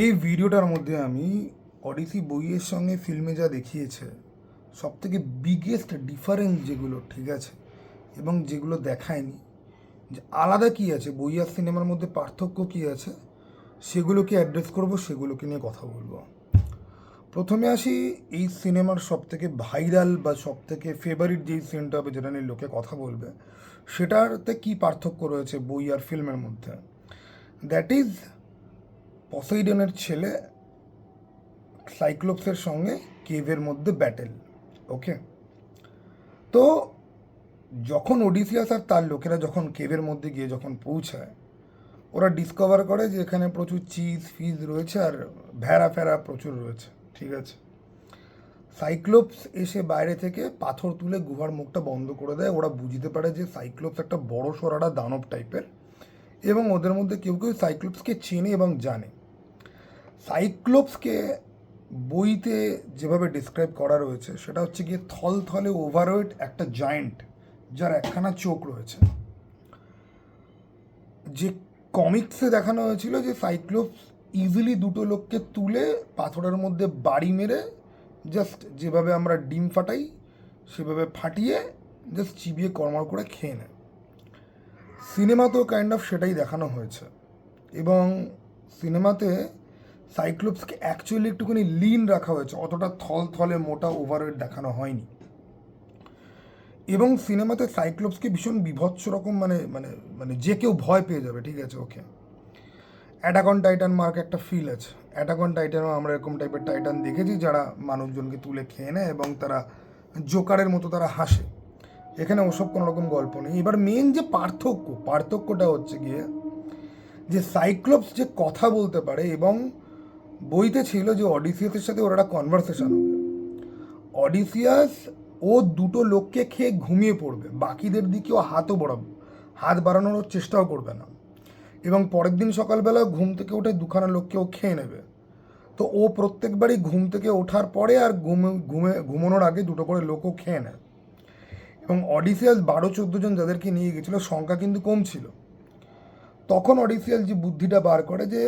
এই ভিডিওটার মধ্যে আমি অডিসি বইয়ের সঙ্গে ফিল্মে যা দেখিয়েছে সবথেকে বিগেস্ট ডিফারেন্স যেগুলো, ঠিক আছে, এবং যেগুলো দেখায়নি, যে আলাদা কী আছে বই আর সিনেমার মধ্যে, পার্থক্য কী আছে, সেগুলোকে অ্যাড্রেস করব, সেগুলোকে নিয়ে কথা বলবো। প্রথমে আসি এই সিনেমার সবথেকে ভাইরাল বা সবথেকে ফেভারিট যেই সিনটা হবে, যেটা নিয়ে লোকে কথা বলবে, সেটাতে কী পার্থক্য রয়েছে বই আর ফিল্মের মধ্যে। দ্যাট ইজ পসাইডনের ছেলে সাইক্লোপসের সঙ্গে কেভের মধ্যে ব্যাটেল। ওকে, তো যখন ওডিসিয়াস আর তার লোকেরা যখন কেভের মধ্যে গিয়ে যখন পৌঁছায়, ওরা ডিসকভার করে যে এখানে প্রচুর চিজ ফিজ রয়েছে আর ভেড়া ফেরা প্রচুর রয়েছে, ঠিক আছে। সাইক্লোপস এসে বাইরে থেকে পাথর তুলে গুহার মুখটা বন্ধ করে দেয়। ওরা বুঝতে পারে যে সাইক্লোপস একটা বড় সরাটা দানব টাইপের, এবং ওদের মধ্যে কেউ কেউ সাইক্লোপসকে চেনে এবং জানে। সাইক্লোপসকে বইতে যেভাবে ডিসক্রাইব করা রয়েছে সেটা হচ্ছে গিয়ে থলথলে ওভারওয়েট একটা জায়েন্ট, যার একখানা চোখ রয়েছে। যে কমিক্সে দেখানো হয়েছিল যে সাইক্লোপস ইজিলি দুটো লোককে তুলে পাথরের মধ্যে বাড়ি মেরে জাস্ট যেভাবে আমরা ডিম ফাটাই সেভাবে ফাটিয়ে জাস্ট চিবিয়ে কর্মর করে খেয়ে নেয়। সিনেমাতেও কাইন্ড অফ সেটাই দেখানো হয়েছে, এবং সিনেমাতে সাইক্লোপসকে অ্যাকচুয়ালি একটুখানি লিন রাখা হয়েছে, অতটা থলে মোটা ওভারওয়েট দেখানো হয়নি। এবং সিনেমাতে সাইক্লোপসকে ভীষণ বিভৎস রকম মানে মানে মানে যে কেউ ভয় পেয়ে যাবে, ঠিক আছে। ওকে, অ্যাটাক অন টাইটান মার্ক একটা ফিল আছে। অ্যাটাক অন টাইটানও আমরা এরকম টাইপের টাইটান দেখেছি যারা মানুষজনকে তুলে খেয়ে নেয় এবং তারা জোকারের মতো তারা হাসে। এখানে ওসব কোনো রকম গল্প নেই। এবার মেন যে পার্থক্যটা হচ্ছে গিয়ে যে সাইক্লোপস যে কথা বলতে পারে, এবং বইতে ছিল যে অডিসিয়াসের সাথে ওর একটা কনভারসেশন হবে। অডিসিয়াস ও দুটো লোককে খেয়ে ঘুমিয়ে পড়বে, বাকিদের দিকেও হাত বাড়ানোর চেষ্টাও করবে না, এবং পরের দিন সকালবেলা ঘুম থেকে উঠে দুখানা লোককে ও খেয়ে নেবে। তো ও প্রত্যেকবারই ঘুম থেকে ওঠার পরে আর ঘুমানোর আগে দুটো করে লোকও খেয়ে নেয়। এবং অডিসিয়াস 12-14 জন যাদেরকে নিয়ে গেছিলো, সংখ্যা কিন্তু কম ছিল। তখন অডিসিয়াস যে বুদ্ধিটা বার করে যে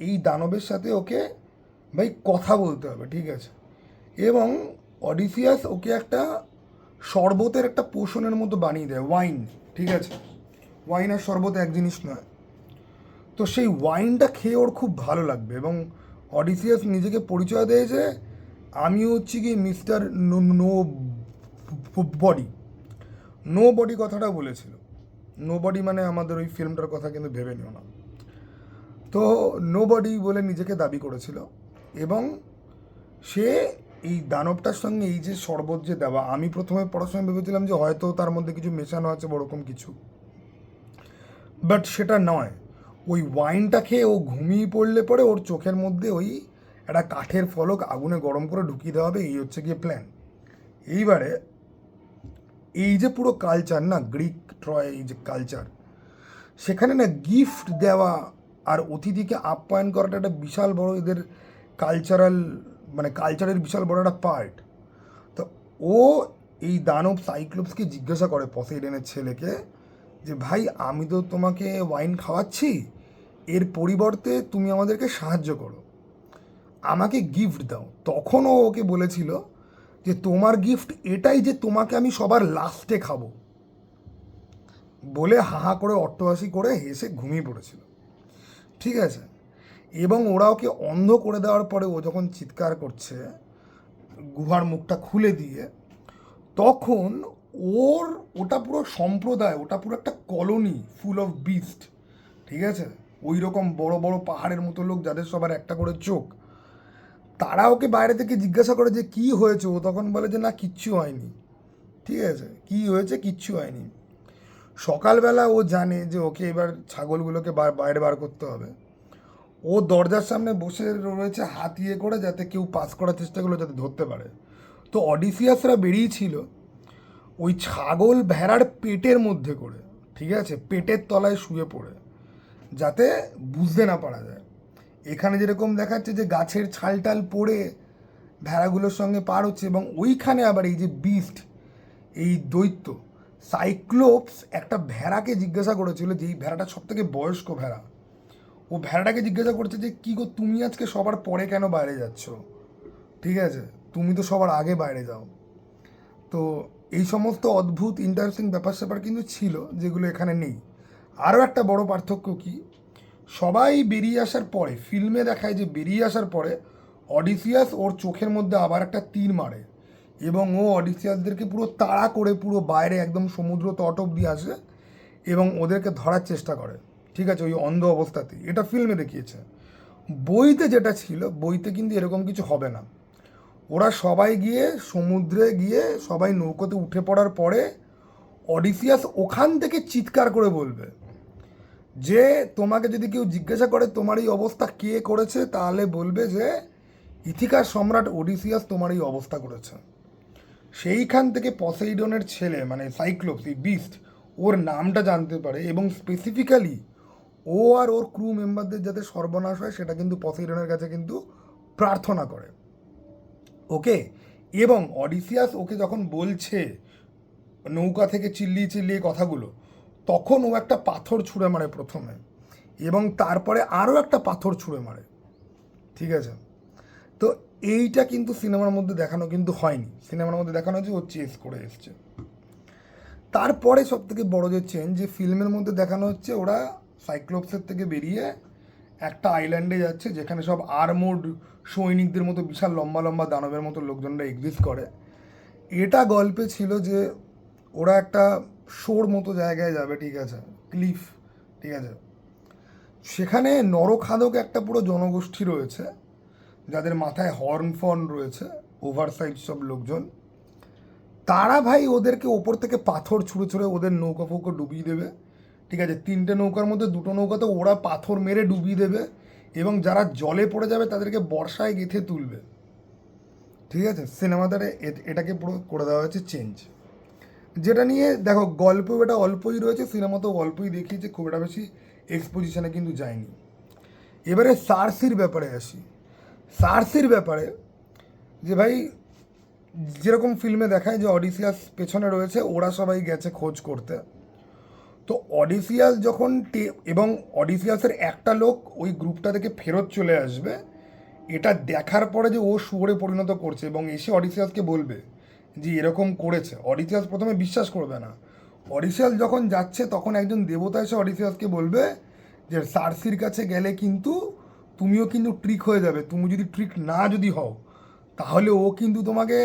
এই দানবের সাথে ওকে ভাই কথা বলতে হবে, ঠিক আছে। এবং অডিসিয়াস ওকে একটা শরবতের একটা পোষণের মতো বানিয়ে দেয়, ওয়াইন, ঠিক আছে। ওয়াইন আর শরবত এক জিনিস নয়। তো সেই ওয়াইনটা খেয়ে ওর খুব ভালো লাগবে, এবং অডিসিয়াস নিজেকে পরিচয় দেয় যে আমি হচ্ছি কি mister nobody. Nobody কথাটা বলেছিল। নো বডি মানে আমাদের ওই ফিল্মটার কথা কিন্তু ভেবে নিও না। তো নো বডি বলে নিজেকে দাবি করেছিল, এবং সে এই দানবটার সঙ্গে এই যে শরবত যে দেওয়া, আমি প্রথমে পড়াশোনায় ভেবেছিলাম যে হয়তো তার মধ্যে কিছু মেশানো আছে ওরকম কিছু, বাট সেটা নয়। ওই ওয়াইনটা খেয়ে ও ঘুমিয়ে পড়লে পরে ওর চোখের মধ্যে ওই একটা কাঠের ফলক আগুনে গরম করে ঢুকিয়ে দেওয়া হবে, এই হচ্ছে গিয়ে প্ল্যান। এইবারে এই যে পুরো কালচার না, গ্রিক ট্রয় এই যে কালচার, সেখানে না গিফট দেওয়া আর অতিথিকে আপ্যায়ন করাটা একটা বিশাল বড় এদের কালচারাল, মানে কালচারের বিশাল বড় একটা পার্ট। তো ও এই দানব সাইক্লোপসকে জিজ্ঞাসা করে, পসেইডনের ছেলেকে, যে ভাই আমি তো তোমাকে ওয়াইন খাওয়াচ্ছি, এর পরিবর্তে তুমি আমাদেরকে সাহায্য করো, আমাকে গিফট দাও। তখন ও ওকে বলেছিল যে তোমার গিফট এটাই যে তোমাকে আমি সবার লাস্টে খাবো, বলে হাহা করে অট্টহাসি করে হেসে ঘুমিয়ে পড়েছিল, ঠিক আছে। এবং ওরা ওকে অন্ধ করে দেওয়ার পরে ও যখন চিৎকার করছে গুহার মুখটা খুলে দিয়ে, তখন ওটা পুরো সম্প্রদায়, ওটা পুরো একটা কলোনি ফুল অফ বিস্ট, ঠিক আছে। ওই রকম বড় বড় পাহাড়ের মতো লোক যাদের সবার একটা করে চোখ, তারা ওকে বাইরে থেকে জিজ্ঞাসা করে যে কী হয়েছে। ও তখন বলে যে না কিচ্ছু হয়নি, ঠিক আছে, কী হয়েছে কিচ্ছু হয়নি। সকালবেলা ও জানে যে ওকে এবার ছাগলগুলোকে বাইরে বার করতে হবে। ও দরজার সামনে বসে রয়েছে হাত ইয়ে করে, যাতে কেউ পাস করার চেষ্টা করলে যাতে ধরতে পারে। তো অডিসিয়াসরা বেরিয়েছিল ওই ছাগল ভেড়ার পেটের মধ্যে করে, ঠিক আছে, পেটের তলায় শুয়ে পড়ে, যাতে বুঝতে না পারা যায়। এখানে যেরকম দেখাচ্ছে যে গাছের ছালটাল পড়ে ভেড়াগুলোর সঙ্গে পার হচ্ছে, এবং ওইখানে আবার এই যে বিস্ট, এই দৈত্য সাইক্লোপস একটা ভেড়াকে জিজ্ঞাসা করেছিল, যে এই ভেড়াটা সব থেকে বয়স্ক ভেড়া, ও ভেড়াটাকে জিজ্ঞাসা করছে যে কী গো তুমি আজকে সবার পরে কেন বাইরে যাচ্ছ, ঠিক আছে, তুমি তো সবার আগে বাইরে যাও। তো এই সমস্ত অদ্ভুত ইন্টারেস্টিং ব্যাপার স্যাপার কিন্তু ছিল, যেগুলো এখানে নেই। আরও একটা বড় পার্থক্য কি, সবাই বেরিয়ে আসার পরে ফিল্মে দেখায় যে বেরিয়ে আসার পরে অডিসিয়াস ওর চোখের মধ্যে আবার একটা তীর মারে এবং ও অডিসিয়াসদেরকে পুরো তাড়া করে পুরো বাইরে একদম সমুদ্র তট অব্দি আসে এবং ওদেরকে ধরার চেষ্টা করে, ঠিক আছে, ওই অন্ধ অবস্থাতেই। এটা ফিল্মে দেখিয়েছে। বইতে যেটা ছিল, বইতে কিন্তু এরকম কিছু হবে না। ওরা সবাই গিয়ে সমুদ্রে গিয়ে সবাই নৌকোতে উঠে পড়ার পরে অডিসিয়াস ওখান থেকে চিৎকার করে বলবে যে তোমাকে যদি কেউ জিজ্ঞাসা করে তোমার এই অবস্থা কে করেছে, তাহলে বলবে যে ইথিকার সম্রাট ওডিসিয়াস তোমার এই অবস্থা করেছে। সেইখান থেকে পসেইডনের ছেলে মানে সাইক্লোপস, এই বিস্ট, ওর নামটা জানতে পারে এবং স্পেসিফিক্যালি ও আর ওর ক্রু মেম্বারদের যাতে সর্বনাশ হয় সেটা কিন্তু পসেইডনের কাছে কিন্তু প্রার্থনা করে। ওকে, এবং অডিসিয়াস ওকে যখন বলছে নৌকা থেকে চিল্লিয়ে চিল্লিয়ে কথাগুলো, তখন ও একটা পাথর ছুঁড়ে মারে প্রথমে এবং তারপরে আরও একটা পাথর ছুঁড়ে মারে, ঠিক আছে। তো এইটা কিন্তু সিনেমার মধ্যে দেখানো কিন্তু হয়নি। সিনেমার মধ্যে দেখানো হচ্ছে ও চেস করে এসছে। তারপরে সব থেকে বড়ো যে চেঞ্জ, যে ফিল্মের মধ্যে দেখানো হচ্ছে ওরা সাইক্লোপসের থেকে বেরিয়ে একটা আইল্যান্ডে যাচ্ছে যেখানে সব আর্মোড সৈনিকদের মতো বিশাল লম্বা লম্বা দানবের মতো লোকজনরা এক্সিস্ট করে। এটা গল্পে ছিল যে ওরা একটা শোর মতো জায়গায় যাবে, ঠিক আছে, ক্লিফ, ঠিক আছে, সেখানে নরখাদক একটা পুরো জনগোষ্ঠী রয়েছে যাদের মাথায় হর্ন ফর্ন রয়েছে, ওভারসাইজ সব লোকজন। তারা ভাই ওদেরকে ওপর থেকে পাথর ছুঁড়ে ছুঁড়ে ওদের নৌকা ফৌকা ডুবিয়ে দেবে, ঠিক আছে। 3টে নৌকার মধ্যে 2টো নৌকাতে ওরা পাথর মেরে ডুবিয়ে দেবে এবং যারা জলে পড়ে যাবে তাদেরকে বর্ষায় গেঁথে তুলবে, ঠিক আছে। সিনেমা দ্বারা এটাকে পুরো করে দেওয়া হয়েছে চেঞ্জ, যেটা নিয়ে দেখো গল্পেও এটা অল্পই রয়েছে, সিনেমাতেও অল্পই দেখিয়েছে, খুব একটা বেশি এক্সপোজিশনে কিন্তু যায়নি। এবারে সার্সির ব্যাপারে আসি। সার্সির ব্যাপারে যে ভাই যেরকম ফিল্মে দেখায় যে অডিসিয়াস পেছনে রয়েছে, ওরা সবাই গেছে খোঁজ করতে। তো অডিসিয়াস যখন এবং অডিসিয়াসের একটা লোক ওই গ্রুপটা থেকে ফেরত চলে আসবে, এটা দেখার পরে যে ও শুয়োরে পরিণত করছে এবং এসে অডিসিয়াসকে বলবে যে এরকম করেছে, অডিসিয়াস প্রথমে বিশ্বাস করবে না। অডিসিয়াস যখন যাচ্ছে তখন একজন দেবতা এসে অডিসিয়াসকে বলবে যে সার্সির কাছে গেলে কিন্তু তুমিও কিন্তু ট্রিক হয়ে যাবে, তুমি যদি ট্রিক না যদি হও তাহলে ও কিন্তু তোমাকে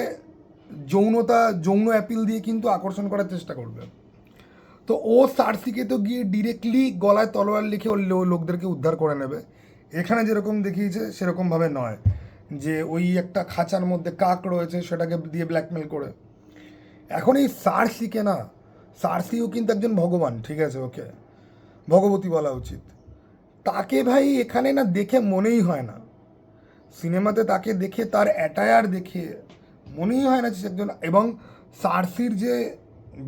যৌন অ্যাপিল দিয়ে কিন্তু আকর্ষণ করার চেষ্টা করবে। তো ও সার্সিকে তো গিয়ে ডিরেক্টলি গলায় তলোয়ার লিখে ওর লোকদেরকে উদ্ধার করে নেবে। এখানে যেরকম দেখিয়েছে সেরকমভাবে নয় যে ওই একটা খাঁচার মধ্যে কাক রয়েছে সেটাকে দিয়ে ব্ল্যাকমেল করে। এখন এই সার্সিকে না, সার্সিও কিন্তু একজন ভগবান, ঠিক আছে, ওকে ভগবতী বলা উচিত। তাকে ভাই এখানে না দেখে মনেই হয় না, সিনেমাতে তাকে দেখে তার অ্যাটায়ার দেখে মনেই হয় না যে একজন। এবং সার্সির যে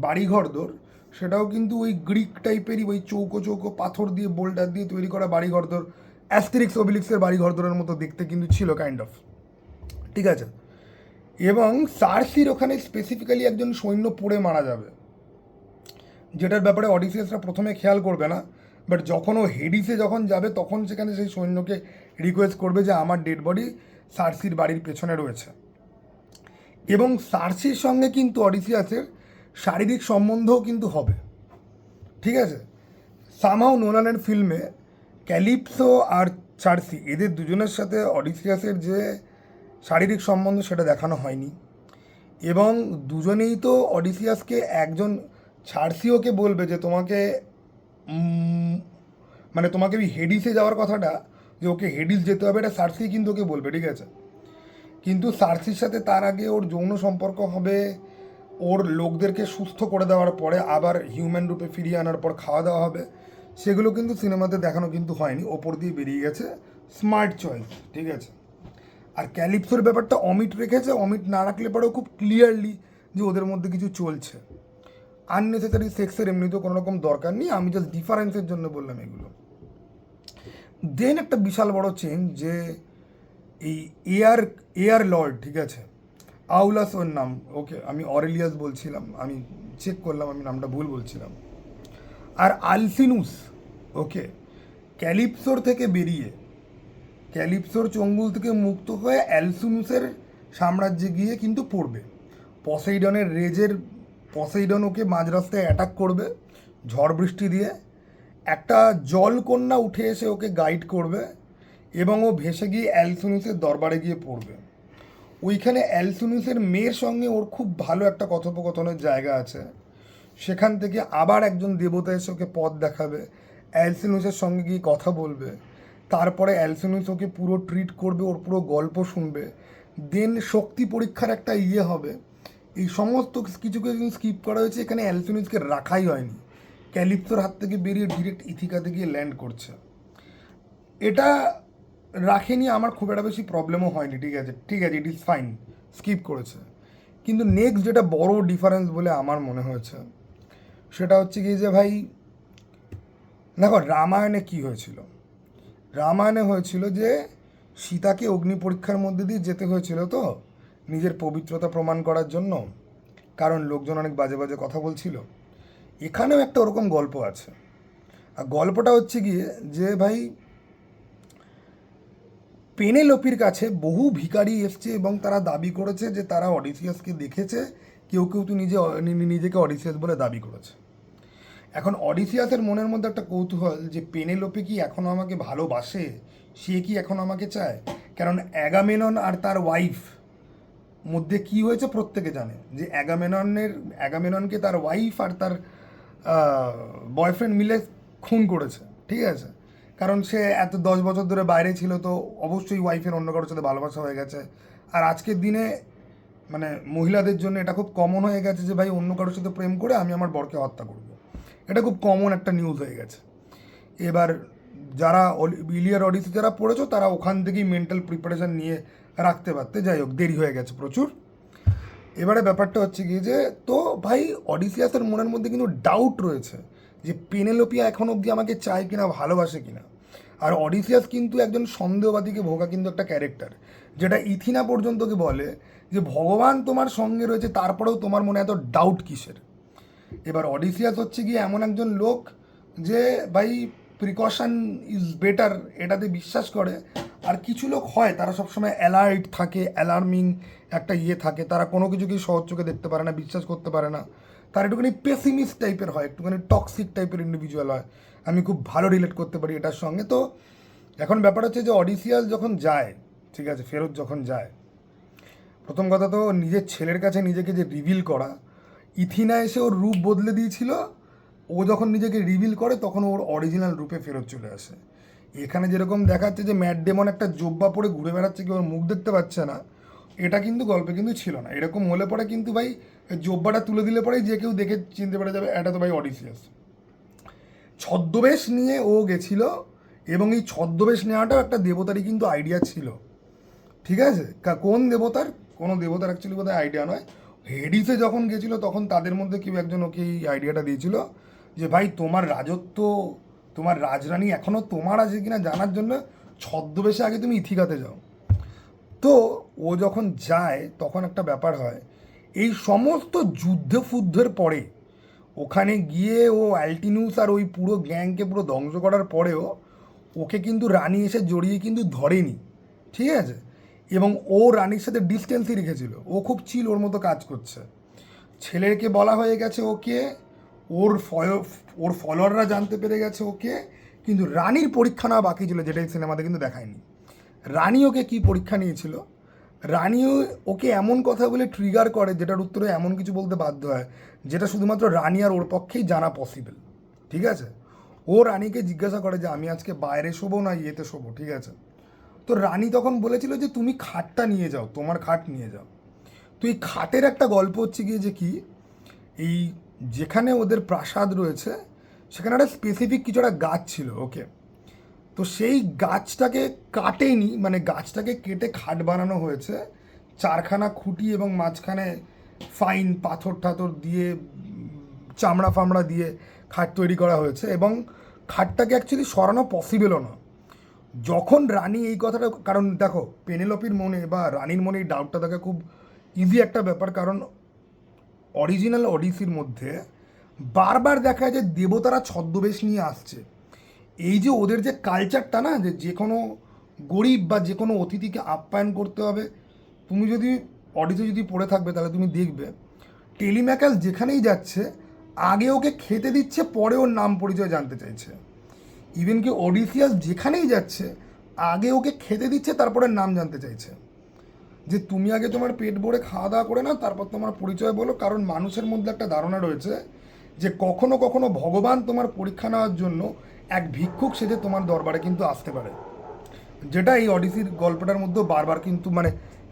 বাড়িঘরদোর সেটাও কিন্তু ওই গ্রিক টাইপেরই, ওই চৌকো চৌকো পাথর দিয়ে বোল্ডার দিয়ে তৈরি করা বাড়িঘরদোর, অ্যাস্টেরিক্স ওবিলিক্সের বাড়িঘরদোরের মতো দেখতে কিন্তু ছিল কাইন্ড অফ, ঠিক আছে। এবং সার্সির ওখানে স্পেসিফিক্যালি একজন সৈন্য পড়ে মারা যাবে, যেটার ব্যাপারে অডিসিয়াসরা প্রথমে খেয়াল করবে না, বাট যখন ও হেডিসে যখন যাবে তখন সেখানে সেই সৈন্যকে রিকোয়েস্ট করবে যে আমার ডেড বডি সার্সির বাড়ির পেছনে রয়েছে। এবং সার্সির সঙ্গে কিন্তু অডিসিয়াসের শারীরিক সম্বন্ধও কিন্তু হবে, ঠিক আছে। সামহাও নোলানের ফিল্মে ক্যালিপসো আর সার্সি এদের দুজনের সাথে অডিসিয়াসের যে শারীরিক সম্বন্ধ সেটা দেখানো হয়নি। এবং দুজনেই তো অডিসিয়াসকে একজন, সার্সিওকে বলবে যে তোমাকে মানে তোমাকে ওই হেডিসে যাওয়ার কথাটা, যে ওকে হেডিস যেতে হবে, এটা সার্সি কিন্তু ওকে বলবে, ঠিক আছে। কিন্তু সার্সির সাথে তার আগে ওর যৌন সম্পর্ক হবে, ওর লোকদেরকে সুস্থ করে দেওয়ার পরে আবার হিউম্যান রূপে ফিরিয়ে আনার পর খাওয়া দাওয়া হবে, সেগুলো কিন্তু সিনেমাতে দেখানো কিন্তু হয়নি, ওপর দিয়ে বেরিয়ে গেছে। স্মার্ট চয়েস, ঠিক আছে। আর ক্যালিপসোর ব্যাপারটা অমিট রেখেছে, অমিট না রাখলে পরেও খুব ক্লিয়ারলি যে ওদের মধ্যে কিছু চলছে। আননেসেসারি সেক্সের এমনিতেও কোনো রকম দরকার নেই, আমি জাস্ট ডিফারেন্সের জন্য বললাম এগুলো। দেন একটা বিশাল বড় চেঞ্জ, যে এই এয়ার লর্ড, ঠিক আছে, আউলাস ওর নাম, ওকে আমি অরেলিয়াস বলছিলাম, আমি চেক করলাম আমি নামটা ভুল বলছিলাম। আর আলফিনুস, ওকে, ক্যালিপসোর থেকে বেরিয়ে, ক্যালিপসোর চঙ্গুল থেকে মুক্ত হয়ে অ্যালসিনুসের সাম্রাজ্যে গিয়ে কিন্তু পড়বে। পসেইডনের রেজের পসেইডন ওকে মাঝ রাস্তায় অ্যাটাক করবে ঝড় বৃষ্টি দিয়ে। একটা জলকন্যা উঠে এসে ওকে গাইড করবে এবং ও ভেসে গিয়ে অ্যালসিনুসের দরবারে গিয়ে পড়বে। ওইখানে অ্যালসিনুসের মেয়ের সঙ্গে ওর খুব ভালো একটা কথোপকথনের জায়গা আছে। সেখান থেকে আবার একজন দেবতা এসে ওকে পথ দেখাবে, অ্যালসিনুসের সঙ্গে গিয়ে কথা বলবে। তারপরে অ্যালসিনুস ওকে পুরো ট্রিট করবে, ওর পুরো গল্প শুনবে। দেন শক্তি পরীক্ষার একটা হবে। এই সমস্ত কিছু কিছু স্কিপ করা হয়েছে, এখানে অ্যালসিনুসকে রাখাই হয়নি। ক্যালিপসোর হাত থেকে বেরিয়ে ডিরেক্ট ইথিকাতে গিয়ে ল্যান্ড করছে। এটা রাখেনি, আমার খুব একটা বেশি প্রবলেমও হয়নি। ঠিক আছে, ইট ইজ ফাইন, স্কিপ করেছে। কিন্তু নেক্সট যেটা বড় ডিফারেন্স বলে আমার মনে হয়েছে সেটা হচ্ছে কি যে ভাই দেখো, রামায়ণে কি হয়েছিল। রামায়ণে হয়েছিল যে সীতাকে অগ্নি পরীক্ষার মধ্যে দিয়ে যেতে হয়েছিল তো নিজের পবিত্রতা প্রমাণ করার জন্য, কারণ লোকজন অনেক বাজে বাজে কথা বলছিল। এখানেও একটা ওরকম গল্প আছে। আর গল্পটা হচ্ছে গিয়ে যে ভাই পেনেলোপির কাছে বহু ভিখারি এসছে এবং তারা দাবি করেছে যে তারা অডিসিয়াসকে দেখেছে। কেউ কেউ তো নিজেকে অডিসিয়াস বলে দাবি করেছে। এখন অডিসিয়াসের মনের মধ্যে একটা কৌতূহল যে পেনেলোপি কি এখনও আমাকে ভালোবাসে, সে কি এখন আমাকে চায়। কারণ অ্যাগামেনন আর তার ওয়াইফ মধ্যে কি হয়েছে প্রত্যেকে জানে, যে অ্যাগামেননকে তার ওয়াইফ আর তার বয়ফ্রেন্ড মিলে খুন করেছে। ঠিক আছে, কারণ সে এত 10 বছর ধরে বাইরে ছিল, তো অবশ্যই ওয়াইফের অন্য কারোর সাথে ভালোবাসা হয়ে গেছে। আর আজকের দিনে মানে মহিলাদের জন্য এটা খুব কমন হয়ে গেছে যে ভাই অন্য কারোর সাথে প্রেম করে আমি আমার বরকে হত্যা করব। এটা খুব কমন একটা নিউজ হয়ে গেছে। এবার যারা ইলিয়ার অডিসি যারা পড়েছো তারা ওখান থেকেই মেন্টাল প্রিপারেশান নিয়ে রাখতে পারতে। যাই হোক, দেরি হয়ে গেছে প্রচুর। এবারে ব্যাপারটা হচ্ছে কি যে তো ভাই অডিসিয়াসের মনের মধ্যে কিন্তু ডাউট রয়েছে যে পেনেলোপিয়া এখন অবধি আমাকে চায় কিনা, ভালোবাসে কিনা। আর অডিসিয়াস কিন্তু একজন সন্দেহবাদীকে ভোগা কিন্তু একটা ক্যারেক্টার, যেটা ইথিনা পর্যন্তকে বলে যে ভগবান তোমার সঙ্গে রয়েছে তারপরেও তোমার মনে এত ডাউট কিসের। এবার অডিসিয়াস হচ্ছে গিয়ে এমন একজন লোক যে ভাই প্রিকশন ইজ বেটার এটাতে বিশ্বাস করে। আর কিছু লোক হয় তারা সবসময় অ্যালার্ট থাকে, অ্যালার্মিং একটা থাকে, তারা কোনো কিছুকেই সহজ চোখে দেখতে পারে না, বিশ্বাস করতে পারে না। তারা একটুখানি পেসিমিস্ট টাইপের হয়, একটুখানি টক্সিক টাইপের ইন্ডিভিজুয়াল হয়। আমি খুব ভালো রিলেট করতে পারি এটার সঙ্গে। তো এখন ব্যাপার হচ্ছে যে অডিসিয়াস যখন যায়, ঠিক আছে, ফেরত যখন যায়, প্রথম কথা তো নিজের ছেলের কাছে নিজেকে যে রিভিল করা, ইথিনা এসে ওর রূপ বদলে দিয়েছিল, ও যখন নিজেকে রিভিল করে তখন ওর অরিজিনাল রূপে ফেরত চলে আসে। এখানে যেরকম দেখাচ্ছে যে ম্যাট ডেমন একটা জোব্বা পরে ঘুরে বেড়াচ্ছে, কি ওর মুখ দেখতে পাচ্ছে না, এটা কিন্তু গল্পে কিন্তু ছিল না। এরকম হলে পরে কিন্তু ভাই জোব্বাটা তুলে দিলে পরেই যে কেউ দেখে চিনতে পারে যাবে এটা তো ভাই অডিসিয়াস। ছদ্মবেশ নিয়ে ও গেছিল এবং এই ছদ্মবেশ নেওয়াটাও একটা দেবতারই কিন্তু আইডিয়া ছিল। ঠিক আছে, কোন দেবতার, কোনো দেবতার অ্যাকচুয়ালি বোধহয় আইডিয়া নয়। হেডিসে যখন গেছিলো তখন তাদের মধ্যে কেউ একজন ওকে এই আইডিয়াটা দিয়েছিল যে ভাই তোমার রাজত্ব, তোমার রাজরানী এখনও তোমার আছে কিনা জানার জন্য ছদ্মবেশে আগে তুমি ইথিকাতে যাও। তো ও যখন যায় তখন একটা ব্যাপার হয়, এই সমস্ত যুদ্ধ ফুদ্ধের পরে ওখানে গিয়ে ও অ্যালটিনিউস আর ওই পুরো গ্যাংকে পুরো ধ্বংস করার পরেও ওকে কিন্তু রানী এসে জড়িয়ে কিন্তু ধরেনি। ঠিক আছে, এবং ও রানীর সাথে ডিস্টেন্সই রেখেছিল, ও খুব চিল, ওর মতো কাজ করছে। ছেলেকে বলা হয়ে গেছে ওকে, ওর ফলোয়াররা জানতে পেরে গেছে ওকে, কিন্তু রানীর পরীক্ষা নেওয়া বাকি ছিল, যেটা এই সিনেমাতে কিন্তু দেখায়নি। রানী ওকে কী পরীক্ষা নিয়েছিল, রানীও ওকে এমন কথা বলে ট্রিগার করে যেটার উত্তরে এমন কিছু বলতে বাধ্য হয় যেটা শুধুমাত্র রানী আর ওর পক্ষেই জানা পসিবল। ঠিক আছে, ও রানীকে জিজ্ঞাসা করে যে আমি আজকে বাইরে শোবো না ইয়েতে শোবো। ঠিক আছে, তো রানী তখন বলেছিল যে তুমি খাটটা নিয়ে যাও, তোমার খাট নিয়ে যাও। তো এই খাটের একটা গল্প হচ্ছে গিয়ে যে কি, এই যেখানে ওদের প্রাসাদ রয়েছে সেখানে একটা স্পেসিফিক কিছু একটা গাছ ছিল। ওকে, তো সেই গাছটাকে কাটেনি, মানে গাছটাকে কেটে খাট বানানো হয়েছে, 4খানা খুঁটি এবং মাঝখানে ফাইন পাথর ঠাথর দিয়ে চামড়া ফামড়া দিয়ে খাট তৈরি করা হয়েছে, এবং খাটটাকে অ্যাকচুয়ালি সরানো পসিবলও না। যখন রানী এই কথাটা, কারণ দেখো পেনেলোপির মনে বা রানীর মনে এই ডাউটটা দেখা খুব ইজি একটা ব্যাপার, কারণ অরিজিনাল অডিসির মধ্যে বারবার দেখা যায় যে দেবতারা ছদ্মবেশ নিয়ে আসছে এই যে ওদের যে কালচারটা না, যে যে কোনো গরিব বা যে কোনো অতিথিকে আপ্যায়ন করতে হবে, তুমি যদি অডিতে যদি পড়ে থাকবে তাহলে তুমি দেখবে টেলিম্যাকাস যেখানেই যাচ্ছে আগে ওকে খেতে দিচ্ছে, পরে ওর নাম পরিচয় জানতে চাইছে। ইভেন কি অডিসিয়াস যেখানেই যাচ্ছে আগে ওকে খেতে দিচ্ছে, তারপরে নাম জানতে চাইছে, যে তুমি আগে তোমার পেট ভরে খাওয়া দাওয়া করে নাও, তারপর তোমার পরিচয় বলো। কারণ মানুষের মধ্যে একটা ধারণা রয়েছে যে কখনো কখনো ভগবান তোমার পরীক্ষা নেওয়ার জন্য এক ভিক্ষুক সেজে তোমার দরবারে কিন্তু আসতে পারে, যেটা এই অডিসির গল্পটার মধ্যেও বারবার কিন্তু মানে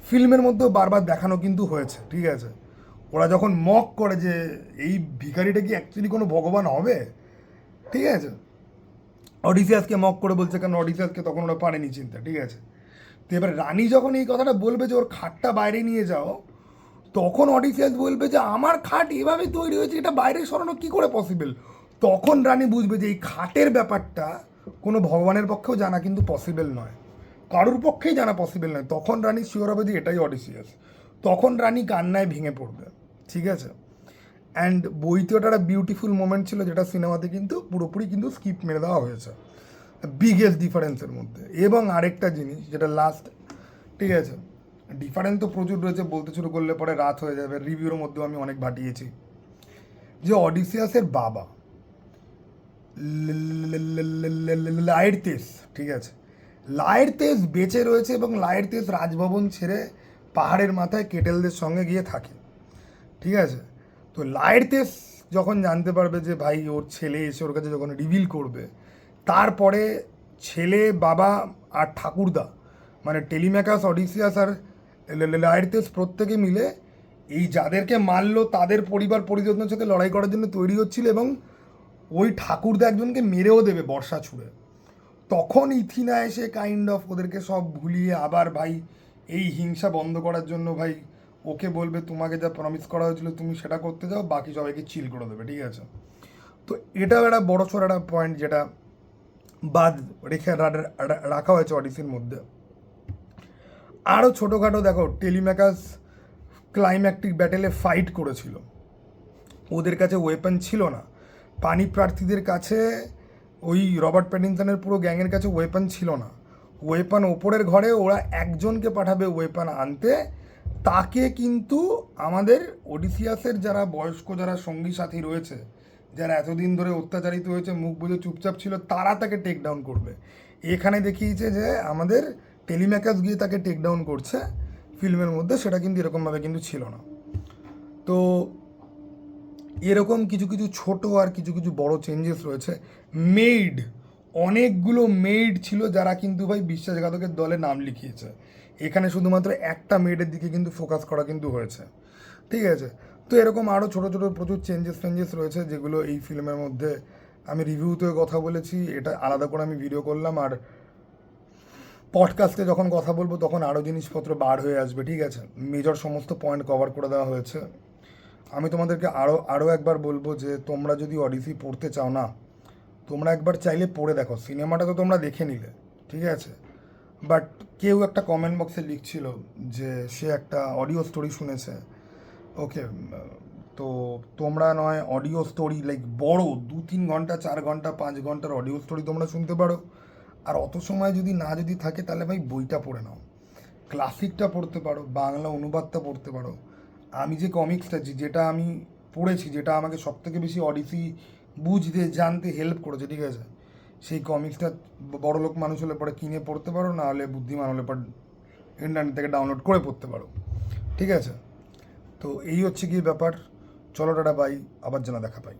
ফিল্মের মধ্যেও বারবার দেখানো কিন্তু হয়েছে। ঠিক আছে, ওরা যখন মক করে যে এই ভিখারিটা কি অ্যাকচুয়ালি কোনো ভগবান হবে, ঠিক আছে, অডিসিয়াসকে মক করে বলছে, কারণ অডিসিয়াসকে তখন ওরা পারেনি চিন্তা। ঠিক আছে, তো এবার রানী যখন এই কথাটা বলবে যে ওর খাটটা বাইরে নিয়ে যাও, তখন অডিসিয়াস বলবে যে আমার খাট এভাবে তৈরি হয়েছে, এটা বাইরে সরানো কী করে পসিবল। তখন রানী বুঝবে যে এই খাটের ব্যাপারটা কোনো ভগবানের পক্ষেও জানা কিন্তু পসিবল নয়, কারোর পক্ষেই জানা পসিবল নয়। তখন রানী শিওর হবে যে এটাই অডিসিয়াস। তখন রানী কান্নায় ভেঙে পড়বে। ঠিক আছে, অ্যান্ড বইতে ওটা একটা বিউটিফুল মোমেন্ট ছিল, যেটা সিনেমাতে কিন্তু পুরোপুরি কিন্তু স্কিপ মেরে দেওয়া হয়েছে, বিগেস্ট ডিফারেন্সের মধ্যে। এবং আরেকটা জিনিস যেটা লাস্ট, ঠিক আছে, ডিফারেন্স তো প্রচুর রয়েছে, বলতে শুরু করলে পরে রাত হয়ে যাবে, রিভিউর মধ্যেও আমি অনেক ভাটিয়েছি। যে অডিসিয়াসের বাবা লায়েরতেস, ঠিক আছে, লায়েরতেস বেঁচে রয়েছে এবং লায়েরতেস রাজভবন ছেড়ে পাহাড়ের মাথায় কেটেলদের সঙ্গে গিয়ে থাকে। ঠিক আছে, তো লায়েরতেস যখন জানতে পারবে যে ভাই ওর ছেলে এসে ওর কাছে যখন রিভিল করবে, তারপরে ছেলে, বাবা আর ঠাকুরদা মানে টেলিম্যাকাস, অডিসিয়াস আর লায়েরতেস প্রত্যেকে মিলে এই যাদেরকে মারলো তাদের পরিবার পরিজনের সাথে লড়াই করার জন্য তৈরি হচ্ছিল, এবং ওই ঠাকুরদা একজনকে মেরেও দেবে বর্ষা ছুঁড়ে। তখন ইথিনা এসে কাইন্ড অফ ওদেরকে সব ভুলিয়ে আবার ভাই এই হিংসা বন্ধ করার জন্য ভাই ওকে বলবে তোমাকে যা প্রমিস করা হয়েছিল তুমি সেটা করতে যাও, বাকি সবাইকে চিল করে দেবে। ঠিক আছে, তো এটাও একটা বড়সড় একটা পয়েন্ট যেটা বাদ রেখে রাখা হয়েছে অডিসির মধ্যে। আরও ছোটোখাটো দেখো, টেলিম্যাকাস ক্লাইম্যাক্টিক ব্যাটেলে ফাইট করেছিল, ওদের কাছে ওয়েপন ছিল না। পানি প্রার্থীদের কাছে ওই রবার্ট প্যাটিনসনের পুরো গ্যাংয়ের কাছে ওয়েপন ছিল না। ওয়েপন ওপরের ঘরে, ওরা একজনকে পাঠাবে ওয়েপন আনতে, তাকে কিন্তু আমাদের ওডিসিয়াসের যারা বয়স্ক যারা সঙ্গী সাথী রয়েছে, যারা এতদিন ধরে অত্যাচারিত হয়েছে, মুখ বুঝে চুপচাপ ছিল, তারা তাকে টেক ডাউন করবে। এখানে দেখিয়েছে যে আমাদের টেলিম্যাকাস গিয়ে তাকে টেক ডাউন করছে ফিল্মের মধ্যে, সেটা কিন্তু এরকমভাবে কিন্তু ছিল না। তো এরকম কিছু কিছু ছোট আর কিছু কিছু বড় চেঞ্জেস রয়েছে। মেইড, অনেকগুলো মেইড ছিল যারা কিন্তু ভাই বিশ্বাসঘাতকের দলে নাম লিখিয়েছে। এখানে শুধুমাত্র একটা মেইডের দিকে কিন্তু ফোকাস করা কিন্তু হয়েছে। ঠিক আছে, তো এরকম আরও ছোটো ছোটো প্রচুর চেঞ্জেস রয়েছে, যেগুলো এই ফিল্মের মধ্যে আমি রিভিউতেও কথা বলেছি, এটা আলাদা করে আমি ভিডিও করলাম, আর পডকাস্টে যখন কথা বলবো তখন আরও জিনিসপত্র বার হয়ে আসবে। ঠিক আছে, মেজর সমস্ত পয়েন্ট কভার করে দেওয়া হয়েছে। আমি তোমাদেরকে আরও একবার বলবো যে তোমরা যদি অডিসি পড়তে চাও না, তোমরা একবার চাইলে পড়ে দেখো। সিনেমাটা তো তোমরা দেখে নিলে, ঠিক আছে, বাট কেউ একটা কমেন্ট বক্সে লিখছিল যে সে একটা অডিও স্টোরি শুনেছে। ওকে, তো তোমরা নয় অডিও স্টোরি লাইক বড় 2-3 ঘন্টা 4 ঘন্টা 5 ঘন্টার অডিও স্টোরি তোমরা শুনতে পারো। আর অত সময় যদি থাকে তাহলে ভাই বইটা পড়ে নাও, ক্লাসিকটা পড়তে পারো, বাংলা অনুবাদটা পড়তে পারো। আমি যে কমিক্সটা যেটা আমি পড়েছি, যেটা আমাকে সবথেকে বেশি অডিসি বুঝতে জানতে হেল্প করেছে, ঠিক আছে, সেই কমিক্সটা বড়লোক মানুষ হলে পরে কিনে পড়তে পারো, না হলে বুদ্ধিমান হলে পর ইন্টারনেট থেকে ডাউনলোড করে পড়তে পারো। ঠিক আছে, তো এই হচ্ছে কি ব্যাপার। চলো টাটা, বাই, আবার যেন দেখা পাই।